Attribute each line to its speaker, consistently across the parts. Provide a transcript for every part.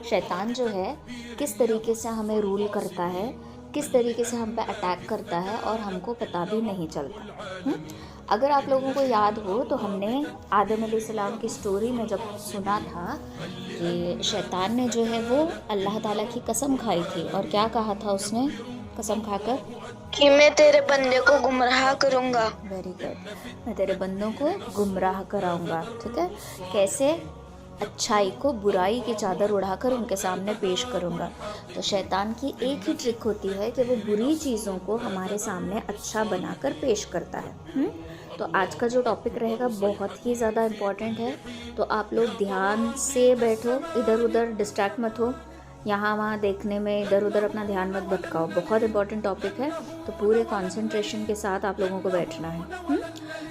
Speaker 1: शैतान जो है किस तरीके से हमें रूल करता है, किस तरीके से हम पे अटैक करता है और हमको पता भी नहीं चलता। अगर आप लोगों को याद हो तो हमने आदम अलैहिस्सलाम की स्टोरी में जब सुना था कि शैतान ने जो है वो अल्लाह ताला की कसम खाई थी, और क्या कहा था उसने कसम खाकर
Speaker 2: कि मैं तेरे बंदे को गुमराह करूँगा।
Speaker 1: वेरी गुड, मैं तेरे बंदों को गुमराह कराऊंगा। ठीक है, कैसे? अच्छाई को बुराई की चादर उड़ाकर उनके सामने पेश करूंगा। तो शैतान की एक ही ट्रिक होती है कि वो बुरी चीज़ों को हमारे सामने अच्छा बनाकर पेश करता है। तो आज का जो टॉपिक रहेगा बहुत ही ज़्यादा इम्पॉर्टेंट है, तो आप लोग ध्यान से बैठो, इधर उधर डिस्ट्रैक्ट मत हो, यहाँ वहाँ देखने में इधर उधर अपना ध्यान मत भटकाओ। बहुत इंपॉर्टेंट टॉपिक है, तो पूरे कंसंट्रेशन के साथ आप लोगों को बैठना है।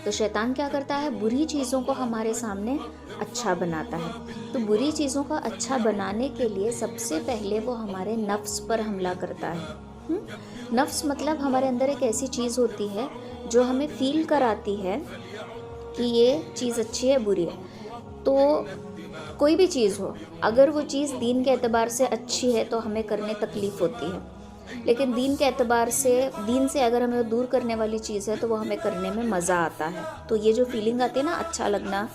Speaker 1: तो शैतान क्या करता है? बुरी चीज़ों को हमारे सामने अच्छा बनाता है। तो बुरी चीज़ों का अच्छा बनाने के लिए सबसे पहले वो हमारे नफ्स पर हमला करता है। नफ्स मतलब हमारे अंदर एक ऐसी चीज़ होती है जो हमें फील कराती है कि ये चीज़ अच्छी है बुरी है। तो कोई भी चीज़ हो, अगर वो चीज़ दीन के एतबार से अच्छी है तो हमें करने तकलीफ़ होती है, लेकिन दीन के एतबार से, दीन से अगर हमें दूर करने वाली चीज़ है तो वो हमें करने में मज़ा आता है। तो ये जो फीलिंग आती है ना, अच्छा लगना,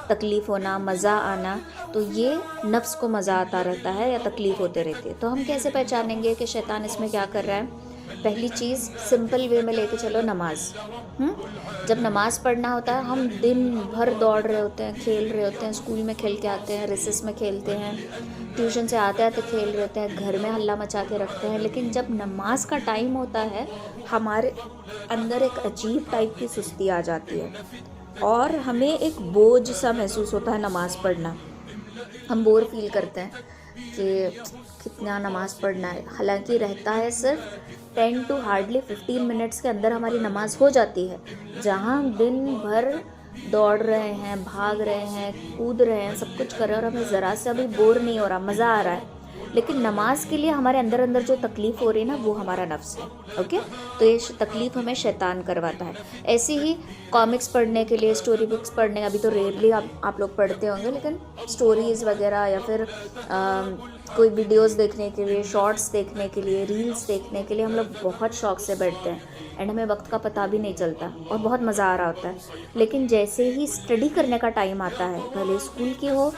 Speaker 1: तकलीफ़ होना, मज़ा आना, तो ये नफ्स को मज़ा आता रहता है या तकलीफ़ होते रहती है। तो हम कैसे पहचानेंगे कि शैतान इसमें क्या कर रहा है? पहली चीज़ सिंपल वे में लेके चलो, नमाज। जब नमाज़ पढ़ना होता है, हम दिन भर दौड़ रहे होते हैं, खेल रहे होते हैं, स्कूल में खेल के आते हैं, रिसेस में खेलते हैं, ट्यूशन से आते आते खेल रहे होते हैं, घर में हल्ला मचा के रखते हैं, लेकिन जब नमाज का टाइम होता है हमारे अंदर एक अजीब टाइप की सुस्ती आ जाती है और हमें एक बोझ सा महसूस होता है नमाज़ पढ़ना। हम बोर फील करते हैं कि कितना नमाज़ पढ़ना है, हालांकि रहता है सिर्फ 10 to हार्डली 15 मिनट्स के अंदर हमारी नमाज़ हो जाती है, जहाँ हम दिन भर दौड़ रहे हैं, भाग रहे हैं, कूद रहे हैं, सब कुछ कर रहे हैं और हमें ज़रा सा भी बोर नहीं हो रहा, मज़ा आ रहा है। लेकिन नमाज के लिए हमारे अंदर अंदर जो तकलीफ़ हो रही है ना, वो हमारा नफ्स है। ओके, तो ये तकलीफ़ हमें शैतान करवाता है। ऐसे ही कॉमिक्स पढ़ने के लिए, स्टोरी बुक्स पढ़ने, अभी तो रेयरली आप लोग पढ़ते होंगे, लेकिन स्टोरीज़ वगैरह या फिर कोई वीडियोस देखने के लिए, शॉर्ट्स देखने के लिए, रील्स देखने के लिए हम लोग बहुत शौक़ से बैठते हैं एंड हमें वक्त का पता भी नहीं चलता और बहुत मज़ा आ रहा होता है। लेकिन जैसे ही स्टडी करने का टाइम आता है, भले स्कूल की हो,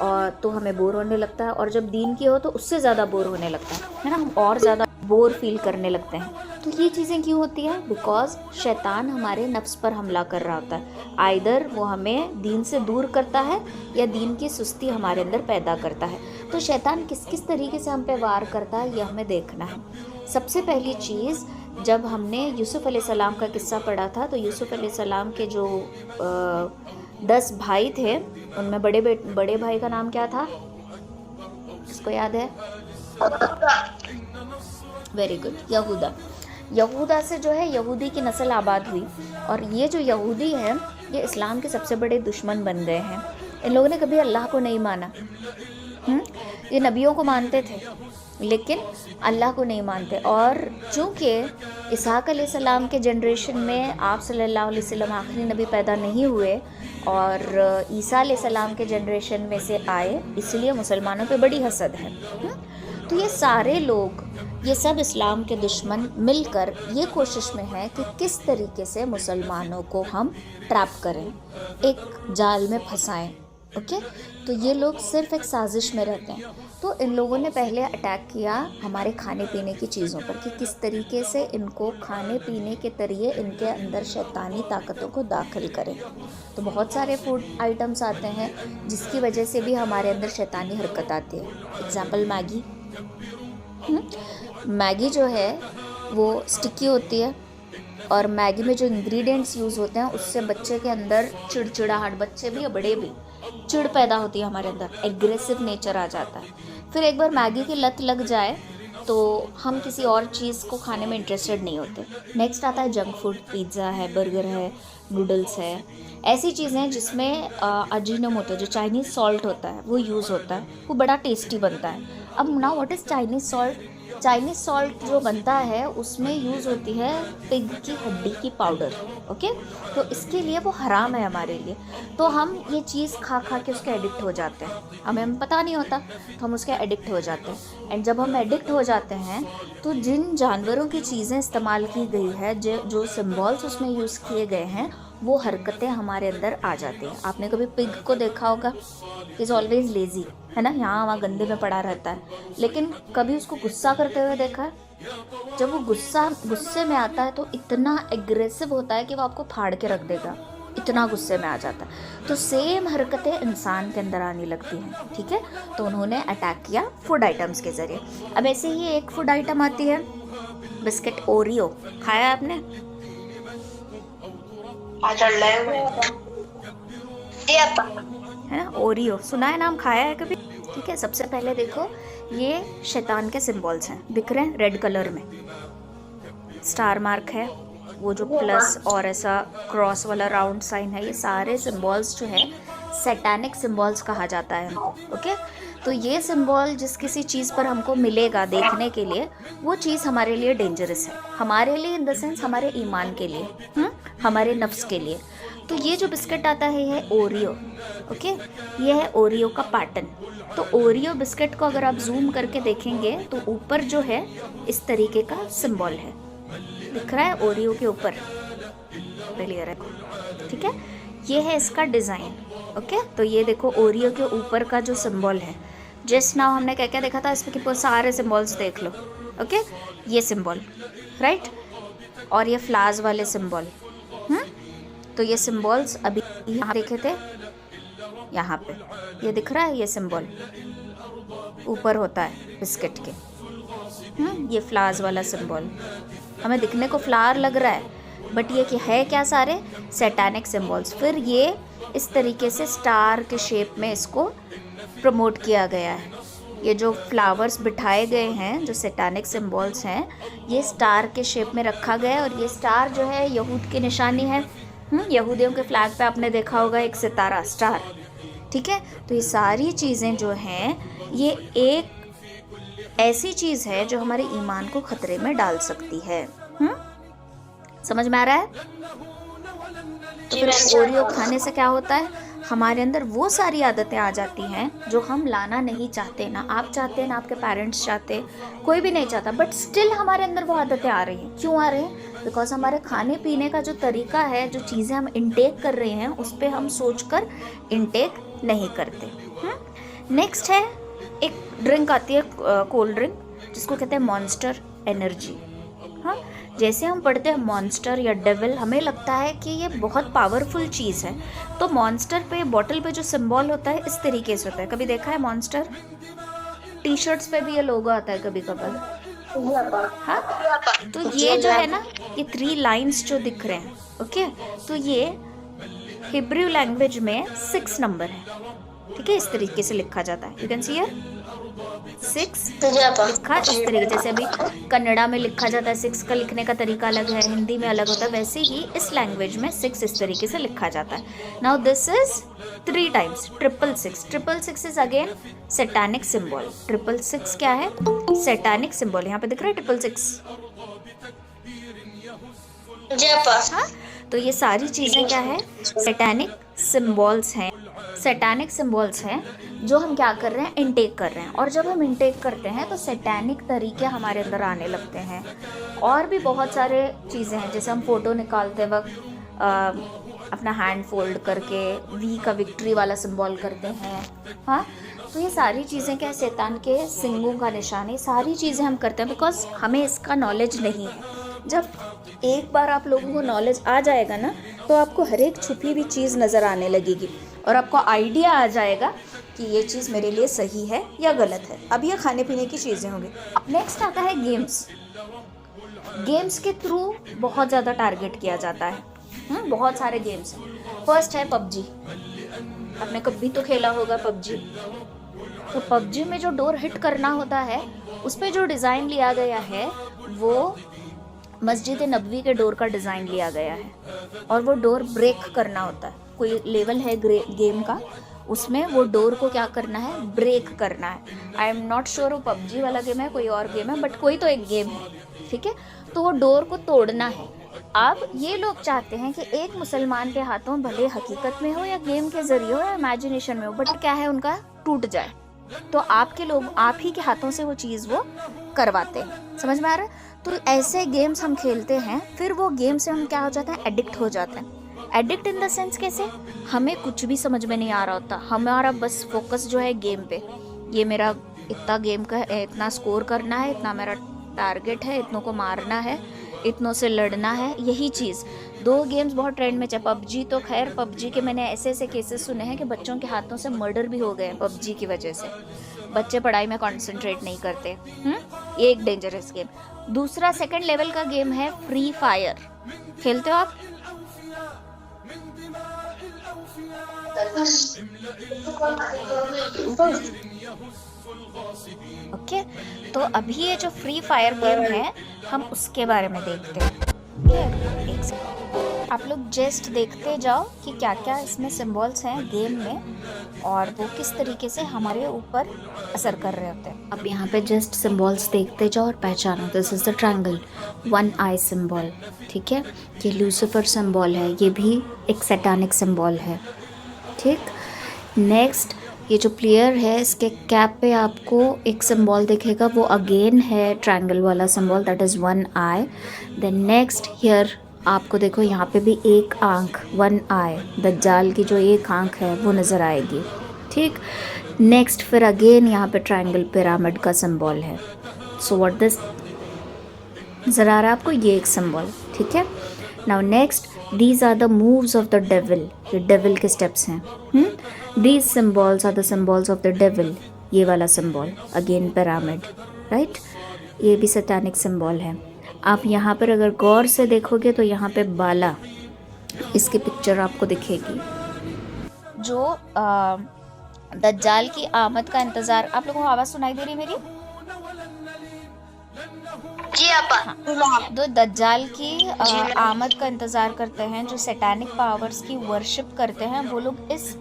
Speaker 1: और तो हमें बोर होने लगता है, और जब दीन की हो तो उससे ज़्यादा बोर होने लगता है ना, हम और ज़्यादा बोर फील करने लगते हैं। तो ये चीज़ें क्यों होती हैं? बिकॉज शैतान हमारे नफ्स पर हमला कर रहा होता है। आइदर वो हमें दीन से दूर करता है या दीन की सुस्ती हमारे अंदर पैदा करता है। तो शैतान किस किस तरीके से हम पे वार करता है, ये हमें देखना है। सबसे पहली चीज़, जब हमने यूसुफ़ अलैहिस्सलाम का किस्सा पढ़ा था, तो यूसुफ़ अलैहिस्सलाम के जो 10 भाई थे, उनमें बड़े भाई का नाम क्या था? किसको याद है? वेरी गुड, यहूदा। यहूदा से जो है यहूदी की नस्ल आबाद हुई, और ये जो यहूदी है ये इस्लाम के सबसे बड़े दुश्मन बन गए हैं। इन लोगों ने कभी अल्लाह को नहीं माना। ये नबियों को मानते थे लेकिन अल्लाह को नहीं मानते। और चूँकि इसहाक़ अलैहिस्सलाम के जनरेशन में आप सल्लल्लाहु अलैहि वसल्लम आखिरी नबी पैदा नहीं हुए और ईसा अलैहिस्सलाम के जनरेशन में से आए, इसलिए मुसलमानों पे बड़ी हसद है। तो ये सारे लोग, ये सब इस्लाम के दुश्मन मिलकर ये कोशिश में हैं कि किस तरीके से मुसलमानों को हम ट्रैप करें, एक जाल में फंसाएं। ओके, तो ये लोग सिर्फ एक साजिश में रहते हैं। तो इन लोगों ने पहले अटैक किया हमारे खाने पीने की चीज़ों पर कि किस तरीके से इनको खाने पीने के जरिए इनके अंदर शैतानी ताकतों को दाखिल करें। तो बहुत सारे फूड आइटम्स आते हैं जिसकी वजह से भी हमारे अंदर शैतानी हरकत आती है। Example Maggi. मैगी जो है वो स्टिकी होती है और मैगी में जो इंग्रेडिएंट्स यूज़ होते हैं उससे बच्चे के अंदर चिड़चिड़ाहट, बच्चे भी या बड़े भी, चिड़ पैदा होती है हमारे अंदर, एग्रेसिव नेचर आ जाता है। फिर एक बार मैगी की लत लग जाए तो हम किसी और चीज़ को खाने में इंटरेस्टेड नहीं होते। नेक्स्ट आता है जंक फूड, पिज़्ज़ा है, बर्गर है, नूडल्स है, ऐसी चीज़ें हैं जिसमें अजीनोमोटो जो चाइनीज़ सॉल्ट होता है वो यूज़ होता है, वो बड़ा टेस्टी बनता है। अब ना what is Chinese salt? Chinese salt जो बनता है उसमें यूज़ होती है पिग की हड्डी की पाउडर, ओके। तो इसके लिए वो हराम है हमारे लिए। तो हम ये चीज़ खा खा के उसके एडिक्ट हो जाते हैं, हमें पता नहीं होता, तो हम उसके एडिक्ट हो जाते हैं। एंड जब हम एडिक्ट हो जाते हैं तो जिन जानवरों की चीज़ें इस्तेमाल की गई है, जो सिम्बॉल्स उसमें यूज़ किए गए हैं, वो हरकतें हमारे अंदर आ जाती हैं। आपने कभी पिग को देखा होगा, इज़ ऑलवेज लेज़ी, है ना, यहाँ वहाँ गंदे में पड़ा रहता है, लेकिन कभी उसको गुस्सा करते हुए देखा है? जब वो गुस्से में आता है तो इतना एग्रेसिव होता है कि वो आपको फाड़ के रख देगा, इतना गुस्से में आ जाता है। तो सेम हरकतें इंसान के अंदर आने लगती हैं, ठीक है। तो उन्होंने अटैक किया फूड आइटम्स के ज़रिए। अब ऐसे ही एक फूड आइटम आती है बिस्किट ओरियो, खाया आपने? है ना, ओरियो सुना है नाम, खाया है कभी? ठीक है, सबसे पहले देखो ये शैतान के सिंबल्स हैं, दिख रहे हैं रेड कलर में, स्टार मार्क है, वो जो प्लस और ऐसा क्रॉस वाला राउंड साइन है, ये सारे सिंबल्स जो है सैटानिक सिंबल्स कहा जाता है इनको, ओके। तो ये सिंबल जिस किसी चीज़ पर हमको मिलेगा देखने के लिए, वो चीज़ हमारे लिए डेंजरस है, हमारे लिए इन द सेंस हमारे ईमान के लिए, हमारे नफ्स के लिए। तो ये जो बिस्किट आता है ये है ओरियो, ओके, ये है ओरियो का पैटर्न। तो ओरियो बिस्किट को अगर आप जूम करके देखेंगे तो ऊपर जो है इस तरीके का सिंबल है, दिख रहा है ओरियो के ऊपर, क्लियर है, ठीक है। ये है इसका डिज़ाइन, ओके। तो ये देखो ओरियो के ऊपर का जो सिंबल है, जस्ट नाउ हमने क्या क्या देखा था इसमें कि सारे सिंबल्स देख लो, ओके। ये सिंबल राइट, और ये फ्लावर्स वाले सिंबल, तो ये सिंबल्स अभी यहाँ देखे थे, यहाँ पे ये दिख रहा है, ये सिंबल ऊपर होता है बिस्किट के, ये फ्लावर्स वाला सिंबल, हमें दिखने को फ्लावर लग रहा है बट ये क्या है, क्या सारे सैटानिक सिंबल्स। फिर ये इस तरीके से स्टार के शेप में इसको प्रमोट किया गया है। ये जो फ्लावर्स बिठाए गए हैं, जो सैटानिक सिंबल्स हैं, ये स्टार के शेप में रखा गया है, और ये स्टार जो है यहूद की निशानी है। यहूदियों के फ्लैग पे आपने देखा होगा एक सितारा, स्टार, ठीक है। तो ये सारी चीज़ें जो हैं, ये एक ऐसी चीज़ है जो हमारे ईमान को खतरे में डाल सकती है। समझ में आ रहा है? तो फिर ओरियो खाने से क्या होता है, हमारे अंदर वो सारी आदतें आ जाती हैं जो हम लाना नहीं चाहते, ना आप चाहते हैं, ना आपके पेरेंट्स चाहते, कोई भी नहीं चाहता, बट स्टिल हमारे अंदर वो आदतें आ रही हैं। क्यों आ रही हैं? बिकॉज हमारे खाने पीने का जो तरीका है, जो चीज़ें हम इंटेक कर रहे हैं, उस पर हम सोचकर इंटेक नहीं करते। नेक्स्ट है एक ड्रिंक आती है, कोल्ड ड्रिंक, जिसको कहते हैं मॉन्स्टर एनर्जी। हाँ, जैसे हम पढ़ते हैं मॉन्स्टर या डेविल, हमें लगता है कि ये बहुत पावरफुल चीज़ है। तो मॉन्स्टर पे, बॉटल पे जो सिंबल होता है इस तरीके से होता है, कभी देखा है मॉन्स्टर? टी शर्ट्स पे भी ये लोगो आता है कभी कभार, हाँ। तो ये जो है ना, ये 3 लाइंस जो दिख रहे हैं, ओके, तो ये हिब्रू लैंग्वेज में 6 नंबर है, ठीक है, इस तरीके से लिखा जाता है। यू कैन सी हियर 6 लिखा इस तरीके, जैसे अभी कन्नड़ा में लिखा जाता है 6 का लिखने का तरीका अलग है, हिंदी में अलग होता है, वैसे ही इस लैंग्वेज में 6 इस तरीके से लिखा जाता है। Now this is 3 times 666, 666 is again satanic symbol. 666 क्या है? सैटानिक सिंबल, यहाँ पे दिख रहा है 666, हाँ। तो ये सारी चीज़ें क्या है, सैटानिक सिंबल्स हैं, सैटानिक सिंबल्स हैं जो हम क्या कर रहे हैं, इनटेक कर रहे हैं। और जब हम इनटेक करते हैं तो सैटानिक तरीके हमारे अंदर आने लगते हैं। और भी बहुत सारे चीज़ें हैं, जैसे हम फ़ोटो निकालते वक्त अपना हैंड फोल्ड करके वी का विक्ट्री वाला सिंबल करते हैं, हाँ। तो ये सारी चीज़ें क्या, शैतान के सिंगों का निशान है, सारी चीज़ें हम करते हैं बिकॉज हमें इसका नॉलेज नहीं है। जब एक बार आप लोगों को नॉलेज आ जाएगा ना, तो आपको हर एक छुपी हुई चीज़ नज़र आने लगेगी और आपको आइडिया आ जाएगा कि ये चीज़ मेरे लिए सही है या गलत है। अब ये खाने पीने की चीज़ें होंगी। नेक्स्ट आता है गेम्स। गेम्स के थ्रू बहुत ज़्यादा टारगेट किया जाता है, बहुत सारे गेम्स हैं। फर्स्ट है पबजी, आपने कभी तो खेला होगा पबजी। तो पबजी में जो डोर हिट करना होता है, उस पर जो डिज़ाइन लिया गया है वो मस्जिद नबवी के डोर का डिज़ाइन लिया गया है, और वो डोर ब्रेक करना होता है। कोई लेवल है गेम का, उसमें वो डोर को क्या करना है, ब्रेक करना है। आई एम नॉट श्योर वो पबजी वाला गेम है कोई और गेम है, बट कोई तो एक गेम है, ठीक है। तो वो डोर को तोड़ना है। अब ये लोग चाहते हैं कि एक मुसलमान के हाथों, भले हकीकत में हो या गेम के जरिए हो या इमेजिनेशन में हो, बट क्या है उनका, टूट जाए। तो आपके लोग, आप ही के हाथों से वो चीज़ वो करवाते हैं। समझ में आ रहा है? तो ऐसे गेम्स हम खेलते हैं, फिर वो गेम से हम क्या हो जाते हैं, एडिक्ट हो जाते हैं। एडिक्ट इन द सेंस कैसे, हमें कुछ भी समझ में नहीं आ रहा होता, हमारा बस फोकस जो है गेम पे, ये मेरा इतना गेम का इतना स्कोर करना है, इतना मेरा टारगेट है, इतनों को मारना है, इतनों से लड़ना है, यही चीज़। 2 गेम्स बहुत ट्रेंड में चल, पबजी तो खैर, पबजी के मैंने ऐसे ऐसे केसेस सुने हैं कि बच्चों के हाथों से मर्डर भी हो गए हैं पबजी की वजह से। बच्चे पढ़ाई में कंसंट्रेट नहीं करते। ये एक डेंजरस गेम। दूसरा सेकंड लेवल का गेम है फ्री फायर। खेलते हो आप? ओके, तो अभी ये जो फ्री फायर गेम है, हम उसके बारे में देखते हैं। एक सेकंड, आप लोग जस्ट देखते जाओ कि क्या क्या इसमें सिंबल्स हैं गेम में, और वो किस तरीके से हमारे ऊपर असर कर रहे होते हैं। अब यहाँ पे जस्ट सिंबल्स देखते जाओ और पहचानो। This is the triangle, 1 I symbol, ठीक है। ये लूसीफर सिंबल है, ये भी एक सैटानिक सिंबल है, ठीक। नेक्स्ट, ये जो प्लेयर है, इसके कैप पे आपको एक सिंबल दिखेगा, वो अगेन है ट्रायंगल वाला symbol, that is 1 I. Then next here आपको देखो, यहाँ पे भी एक आंख, 1 आई, दज्जाल की जो एक आंख है वो नज़र आएगी, ठीक। नेक्स्ट फिर अगेन यहाँ पे ट्रायंगल पिरामिड का सिंबल है। सो व्हाट दिस नज़र आ रहा है आपको, ये एक सिंबल, ठीक है। Now next, these are the moves of the devil, ये डेविल के स्टेप्स हैं। These symbols are the symbols of the devil, ये वाला सिम्बॉल अगेन पिरामिड, राइट। ये भी सैटानिक सिम्बॉल है। आप यहाँ पर अगर गौर से देखोगे तो यहाँ पे बाला, इसकी पिक्चर आपको दिखेगी, जो दज्जाल की आमद का इंतज़ार। आप लोगों को आवाज़ सुनाई दे रही मेरी?
Speaker 2: जी आपा।
Speaker 1: जो दज्जाल की आमद का इंतज़ार करते हैं, जो सैटानिक पावर्स की वर्शिप करते हैं, वो लोग इस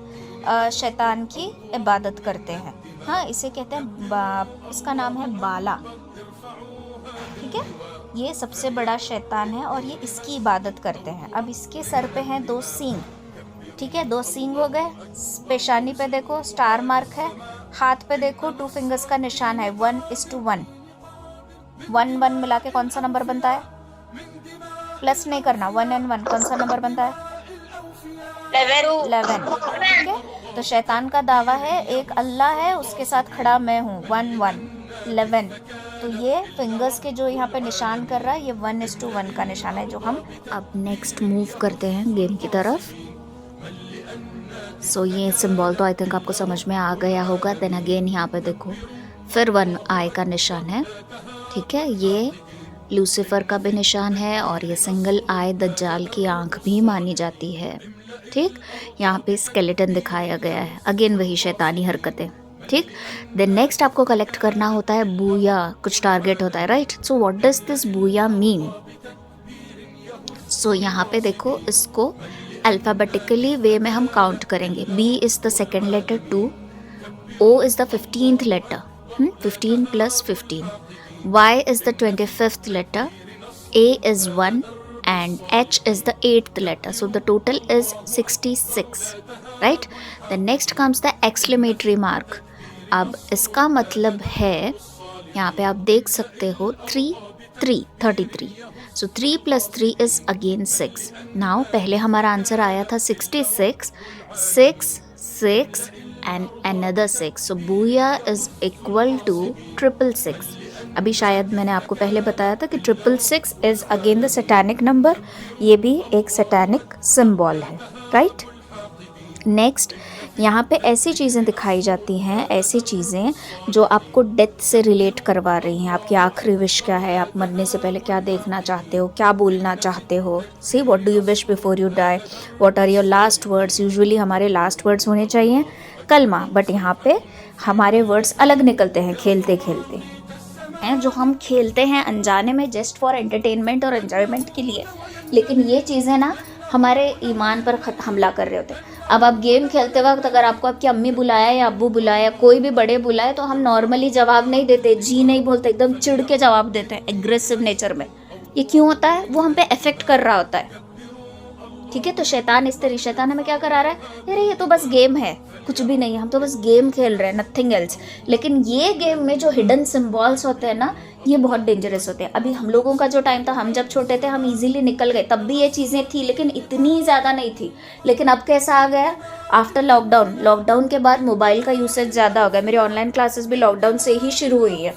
Speaker 1: शैतान की इबादत करते हैं। हाँ, इसे कहते हैं इसका नाम है बाला, ठीक है। ये सबसे बड़ा शैतान है और ये इसकी इबादत करते हैं। अब इसके सर पे हैं 2 सींग, ठीक है, 2 सींग हो गए। पेशानी पे देखो स्टार मार्क है, हाथ पे देखो 2 फिंगर्स का निशान है, 1:1। 1 मिला के कौन सा नंबर बनता है? प्लस नहीं करना, 1 and 1 कौन सा नंबर बनता है? 11, ठीक है। तो शैतान का दावा है एक अल्लाह है, उसके साथ खड़ा मैं हूँ, 1 1 11। तो ये फिंगर्स के जो यहाँ पे निशान कर रहा है, ये 1:1 का निशान है, जो हम अब नेक्स्ट मूव करते हैं गेम की तरफ। सो ये सिंबल तो आई थिंक आपको समझ में आ गया होगा। देन अगेन यहाँ पे देखो फिर 1 आई का निशान है, ठीक है। ये लूसीफर का भी निशान है और ये सिंगल आई दज्जाल की आंख भी मानी जाती है, ठीक। यहाँ पे स्केलेटन दिखाया गया है, अगेन वही शैतानी हरकतें, ठीक। देन नेक्स्ट आपको कलेक्ट करना होता है बूया, कुछ टारगेट होता है, right. So what does this बूया मीन? सो यहाँ पे देखो, इसको अल्फ़ाबेटिकली वे में हम काउंट करेंगे। B is the second letter 2, O is the 15th letter, 15 + 15, Y is the 25th letter, A is 1 and H is the 8th letter. So the total is 66, right? Then next comes the exclamatory mark. अब इसका मतलब है, यहाँ पे आप देख सकते हो 33. So 3 + 3 is again 6. Now पहले हमारा आंसर आया था 66, 6 and another 6. So booyah is equal to 666. अभी शायद मैंने आपको पहले बताया था कि 666 is again the satanic number, ये भी एक सैटानिक सिंबल है, राइट। नेक्स्ट, यहाँ पे ऐसी चीज़ें दिखाई जाती हैं, ऐसी चीज़ें जो आपको डेथ से रिलेट करवा रही हैं। आपकी आखिरी विश क्या है, आप मरने से पहले क्या देखना चाहते हो, क्या बोलना चाहते हो। See what do you wish before you die, what are your last words. Usually हमारे लास्ट वर्ड्स होने चाहिए कलमा, बट यहाँ पे हमारे वर्ड्स अलग निकलते हैं खेलते खेलते हैं, जो हम खेलते हैं अनजाने में जस्ट फॉर एंटरटेनमेंट और एन्जॉयमेंट के लिए। लेकिन ये चीज़ें ना हमारे ईमान पर हमला कर रहे होते हैं। अब आप गेम खेलते वक्त अगर आपको आपकी अम्मी बुलाया या अब्बू बुलाया, कोई भी बड़े बुलाए, तो हम नॉर्मली जवाब नहीं देते, जी नहीं बोलते, एकदम चिढ़ के जवाब देते हैं एग्रेसिव नेचर में। ये क्यों होता है? वो हम पे अफेक्ट कर रहा होता है। ठीक है, तो शैतान इस तरीके, शैतान हमें क्या करा रहा है, अरे ये तो बस गेम है, कुछ भी नहीं है, हम तो बस गेम खेल रहे हैं, नथिंग एल्स। लेकिन ये गेम में जो हिडन सिंबल्स होते हैं ना, ये बहुत डेंजरस होते हैं। अभी हम लोगों का जो टाइम था, हम जब छोटे थे, हम इजीली निकल गए, तब भी ये चीज़ें थी लेकिन इतनी ज़्यादा नहीं थी। लेकिन अब कैसा आ गया, आफ्टर लॉकडाउन के बाद मोबाइल का यूसेज ज़्यादा हो गया। मेरी ऑनलाइन क्लासेस भी लॉकडाउन से ही शुरू हुई है।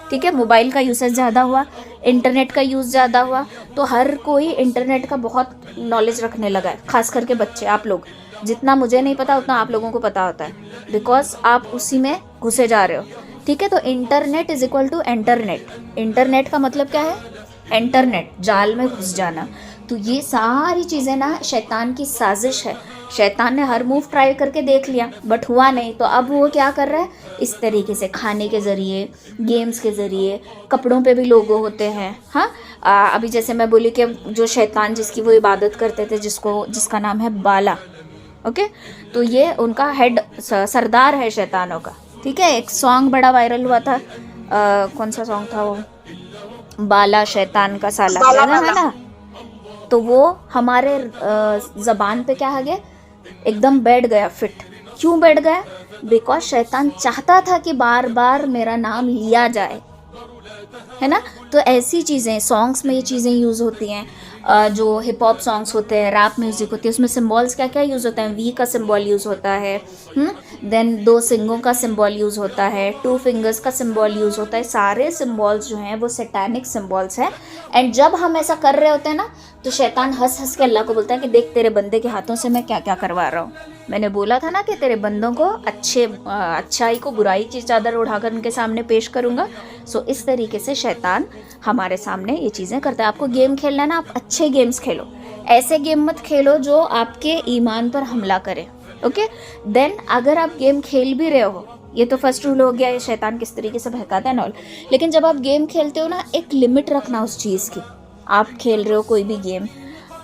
Speaker 1: ठीक है, मोबाइल का यूसेज ज़्यादा हुआ, इंटरनेट का यूज़ ज़्यादा हुआ, तो हर कोई इंटरनेट का बहुत नॉलेज रखने लगा है, खास करके बच्चे। आप लोग, जितना मुझे नहीं पता उतना आप लोगों को पता होता है, बिकॉज आप उसी में घुसे जा रहे हो। ठीक है, तो इंटरनेट इज इक्वल टू एंटरनेट। इंटरनेट का मतलब क्या है? एंटरनेट, जाल में घुस जाना। तो ये सारी चीज़ें ना शैतान की साजिश है। शैतान ने हर मूव ट्राई करके देख लिया बट हुआ नहीं, तो अब वो क्या कर रहा है, इस तरीके से खाने के ज़रिए, गेम्स के ज़रिए, कपड़ों पे भी लोगो होते हैं। हाँ, अभी जैसे मैं बोली कि जो शैतान जिसकी वो इबादत करते थे, जिसका नाम है बाला, ओके, तो ये उनका हेड सरदार है शैतानों का। ठीक है, एक सॉन्ग बड़ा वायरल हुआ था, कौन सा सॉन्ग था वो, बाला शैतान का साला, है ना? तो वो हमारे ज़बान पे क्या आ गया, एकदम बैठ गया फिट। क्यों बैठ गया? बिकॉज शैतान चाहता था कि बार बार मेरा नाम लिया जाए, है ना? तो ऐसी चीज़ें सॉन्ग्स में ये चीज़ें यूज़ होती हैं। जो हिप हॉप सॉन्ग्स होते हैं, रैप म्यूज़िक होती है, उसमें सिम्बॉल्स क्या क्या यूज़ होते हैं। वी का सिम्बॉल यूज़ होता है, देन 2 सिंगों का सिम्बॉल यूज़ होता है, 2 फिंगर्स का सिम्बॉल यूज़ होता है। सारे सिम्बॉल्स जो हैं वो सैटानिक सिम्बॉल्स हैं। एंड जब हम ऐसा कर रहे होते हैं ना, तो शैतान हंस हंस के अल्लाह को बोलता है कि देख तेरे बंदे के हाथों से मैं क्या क्या करवा रहा हूँ। मैंने बोला था ना कि तेरे बंदों को अच्छाई को बुराई की चादर उड़ाकर उनके सामने पेश करूँगा। सो इस तरीके से शैतान हमारे सामने ये चीज़ें करता है। आपको गेम खेलना है ना, आप अच्छे गेम्स खेलो, ऐसे गेम मत खेलो जो आपके ईमान पर हमला करे। ओके, देन अगर आप गेम खेल भी रहे हो, ये तो फर्स्ट रूल हो गया, ये शैतान किस तरीके से बहकाता है ना। लेकिन जब आप गेम खेलते हो ना, एक लिमिट रखना उस चीज़ की। आप खेल रहे हो कोई भी गेम,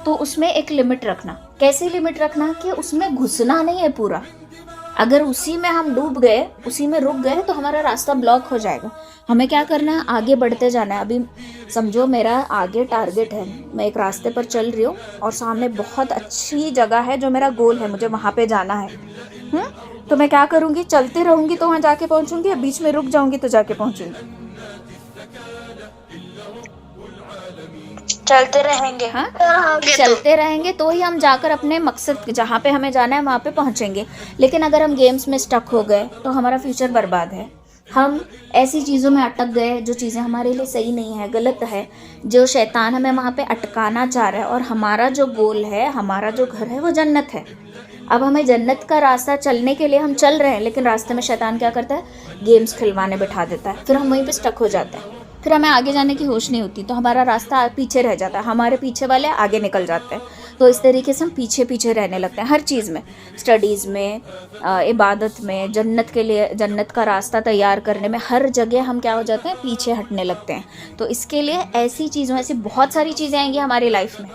Speaker 1: तो उसमें एक लिमिट रखना। कैसी लिमिट रखना कि उसमें घुसना नहीं है पूरा। अगर उसी में हम डूब गए, उसी में रुक गए, तो हमारा रास्ता ब्लॉक हो जाएगा। हमें क्या करना है, आगे बढ़ते जाना है। अभी समझो मेरा आगे टारगेट है, मैं एक रास्ते पर चल रही हूँ और सामने बहुत अच्छी जगह है जो मेरा गोल है, मुझे वहाँ पे जाना है। तो मैं क्या करूँगी, चलती रहूँगी तो वहाँ जाके पहुँचूँगी, या बीच में रुक जाऊँगी तो जाके पहुँचूँगी?
Speaker 2: चलते रहेंगे।
Speaker 1: हाँ, चलते रहेंगे तो ही हम जाकर अपने मकसद, जहाँ पे हमें जाना है वहाँ पे पहुँचेंगे। लेकिन अगर हम गेम्स में स्टक हो गए तो हमारा फ्यूचर बर्बाद है। हम ऐसी चीज़ों में अटक गए जो चीज़ें हमारे लिए सही नहीं है, गलत है, जो शैतान हमें वहाँ पे अटकाना चाह रहा है। और हमारा जो गोल है, हमारा जो घर है, वो जन्नत है। अब हमें जन्नत का रास्ता चलने के लिए हम चल रहे हैं, लेकिन रास्ते में शैतान क्या करता है, गेम्स खिलवाने बिठा देता है, फिर हम वहीं पे स्टक हो जाते हैं, फिर हमें आगे जाने की होश नहीं होती, तो हमारा रास्ता पीछे रह जाता है, हमारे पीछे वाले आगे निकल जाते हैं। तो इस तरीके से हम पीछे पीछे रहने लगते हैं हर चीज़ में, स्टडीज़ में, इबादत में, जन्नत के लिए, जन्नत का रास्ता तैयार करने में, हर जगह हम क्या हो जाते हैं, पीछे हटने लगते हैं। तो इसके लिए ऐसी चीज़ों, ऐसी बहुत सारी चीज़ें आएंगी हमारी लाइफ में।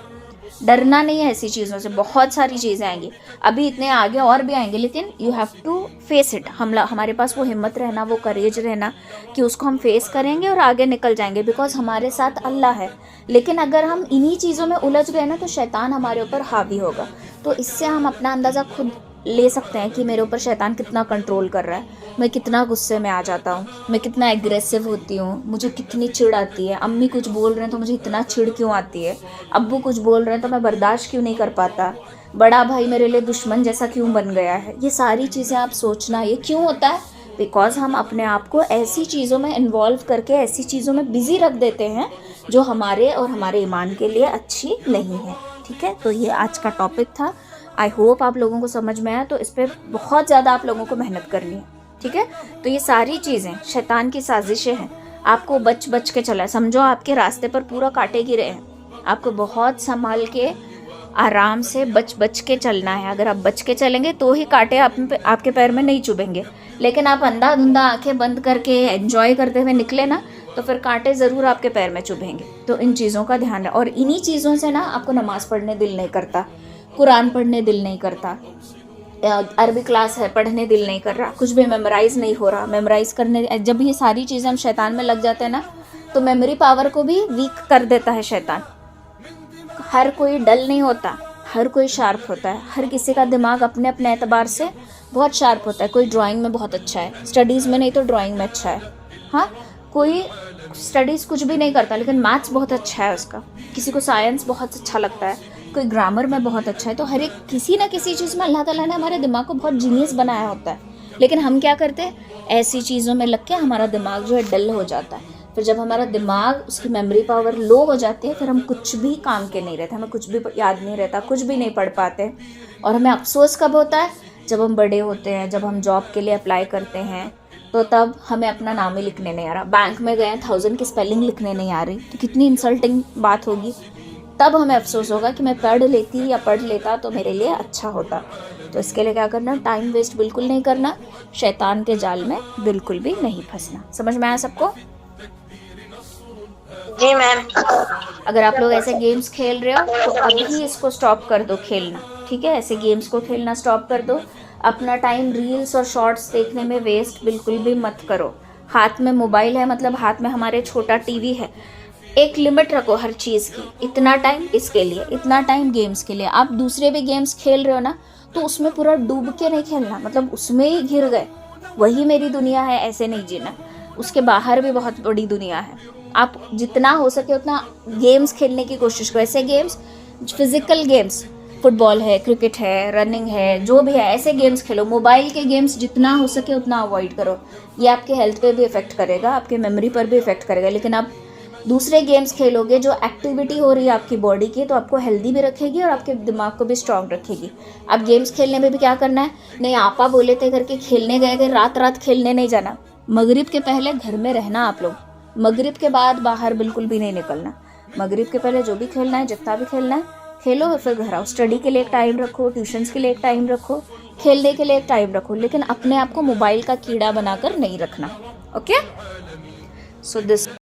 Speaker 1: डरना नहीं है ऐसी चीज़ों से, बहुत सारी चीज़ें आएंगी, अभी इतने आगे और भी आएंगे, लेकिन you have to face it. हमारे पास वो हिम्मत रहना, वो करेज रहना कि उसको हम फेस करेंगे और आगे निकल जाएंगे, बिकॉज हमारे साथ अल्लाह है। लेकिन अगर हम इन्हीं चीज़ों में उलझ गए ना, तो शैतान हमारे ऊपर हावी होगा। तो इससे हम अपना अंदाज़ा खुद ले सकते हैं कि मेरे ऊपर शैतान कितना कंट्रोल कर रहा है, मैं कितना गुस्से में आ जाता हूँ, मैं कितना एग्रेसिव होती हूँ, मुझे कितनी चिढ़ आती है, अम्मी कुछ बोल रहे हैं तो मुझे इतना चिढ़ क्यों आती है, अब्बू कुछ बोल रहे हैं तो मैं बर्दाश्त क्यों नहीं कर पाता, बड़ा भाई मेरे लिए दुश्मन जैसा क्यों बन गया है। ये सारी चीज़ें आप सोचना, ये क्यों होता है, बिकॉज हम अपने आप को ऐसी चीज़ों में इन्वॉल्व करके, ऐसी चीज़ों में बिज़ी रख देते हैं जो हमारे और हमारे ईमान के लिए अच्छी नहीं है। ठीक है, तो ये आज का टॉपिक था। आई होप आप लोगों को समझ में आया। तो इस पर बहुत ज़्यादा आप लोगों को मेहनत करनी है। ठीक है, तो ये सारी चीज़ें शैतान की साजिशें हैं, आपको बच बच के चला है। समझो आपके रास्ते पर पूरा कांटे गिरे हैं, आपको बहुत संभाल के, आराम से, बच बच के चलना है। अगर आप बच के चलेंगे तो ही कांटे आपके पैर में नहीं चुभेंगे। लेकिन आप अंधा आंखें बंद करके एंजॉय करते हुए निकले ना, तो फिर कांटे ज़रूर आपके पैर में चुभेंगे। तो इन चीज़ों का ध्यान रखें। और इन्हीं चीज़ों से ना आपको नमाज़ पढ़ने दिल नहीं करता, कुरान पढ़ने दिल नहीं करता, अरबी क्लास है पढ़ने दिल नहीं कर रहा, कुछ भी मेमोराइज़ नहीं हो रहा, मेमोराइज़ करने जब ये सारी चीज़ें हम शैतान में लग जाते हैं ना, तो मेमोरी पावर को भी वीक कर देता है शैतान। हर कोई डल नहीं होता, हर कोई शार्प होता है, हर किसी का दिमाग अपने अपने एतबार से बहुत शार्प होता है। कोई ड्राइंग में बहुत अच्छा है, स्टडीज़ में नहीं तो ड्राइंग में अच्छा है। हाँ, कोई स्टडीज़ कुछ भी नहीं करता लेकिन मैथ्स बहुत अच्छा है उसका, किसी को साइंस बहुत अच्छा लगता है, कोई ग्रामर में बहुत अच्छा है। तो हर एक किसी ना किसी चीज़ में अल्लाह ताला ने हमारे दिमाग को बहुत जीनियस बनाया होता है, लेकिन हम क्या करते हैं, ऐसी चीज़ों में लग के हमारा दिमाग जो है डल हो जाता है। फिर जब हमारा दिमाग, उसकी मेमोरी पावर लो हो जाती है, फिर हम कुछ भी काम के नहीं रहते, हमें कुछ भी याद नहीं रहता, कुछ भी नहीं पढ़ पाते। और हमें अफसोस कब होता है, जब हम बड़े होते हैं, जब हम जॉब के लिए अप्लाई करते हैं, तो तब हमें अपना नाम ही लिखने नहीं आ रहा, बैंक में गए 1000 की स्पेलिंग लिखने नहीं आ रही, तो कितनी इंसल्टिंग बात होगी। तब हमें अफसोस होगा कि मैं पढ़ लेती या पढ़ लेता तो मेरे लिए अच्छा होता। तो इसके लिए क्या करना, टाइम वेस्ट बिल्कुल नहीं करना, शैतान के जाल में बिल्कुल भी नहीं फंसना। समझ में आया सबको?
Speaker 2: जी मैम।
Speaker 1: अगर आप लोग ऐसे गेम्स खेल रहे हो तो अभी इसको स्टॉप कर दो खेलना, ठीक है? ऐसे गेम्स को खेलना स्टॉप कर दो। अपना टाइम रील्स और शॉर्ट्स देखने में वेस्ट बिल्कुल भी मत करो। हाथ में मोबाइल है मतलब हाथ में हमारे छोटा टीवी है, एक लिमिट रखो हर चीज़ की, इतना टाइम इसके लिए, इतना टाइम गेम्स के लिए। आप दूसरे भी गेम्स खेल रहे हो ना, तो उसमें पूरा डूब के नहीं खेलना, मतलब उसमें ही घिर गए, वही मेरी दुनिया है ऐसे नहीं जीना। उसके बाहर भी बहुत बड़ी दुनिया है। आप जितना हो सके उतना गेम्स खेलने की कोशिश करो। ऐसे गेम्स, फिजिकल गेम्स, फुटबॉल है, क्रिकेट है, रनिंग है, जो भी है, ऐसे गेम्स खेलो। मोबाइल के गेम्स जितना हो सके उतना अवॉइड करो। ये आपके हेल्थ पे भी इफ़ेक्ट करेगा, आपके मेमोरी पर भी इफ़ेक्ट करेगा। लेकिन आप दूसरे गेम्स खेलोगे जो एक्टिविटी हो रही है आपकी बॉडी की, तो आपको हेल्दी भी रखेगी और आपके दिमाग को भी स्ट्रांग रखेगी। आप गेम्स खेलने में भी क्या करना है, नहीं आपा बोले थे करके खेलने गए थे, रात रात खेलने नहीं जाना। मगरिब के पहले घर में रहना आप लोग, मगरिब के बाद बाहर बिल्कुल भी नहीं निकलना। मगरिब के पहले जो भी खेलना है, जितना भी खेलना है खेलो और फिर घर आओ। स्टडी के लिए एक टाइम रखो, ट्यूशन्स के लिए एक टाइम रखो, खेलने के लिए एक टाइम रखो, लेकिन अपने आप को मोबाइल का कीड़ा बनाकर नहीं रखना। Okay, so this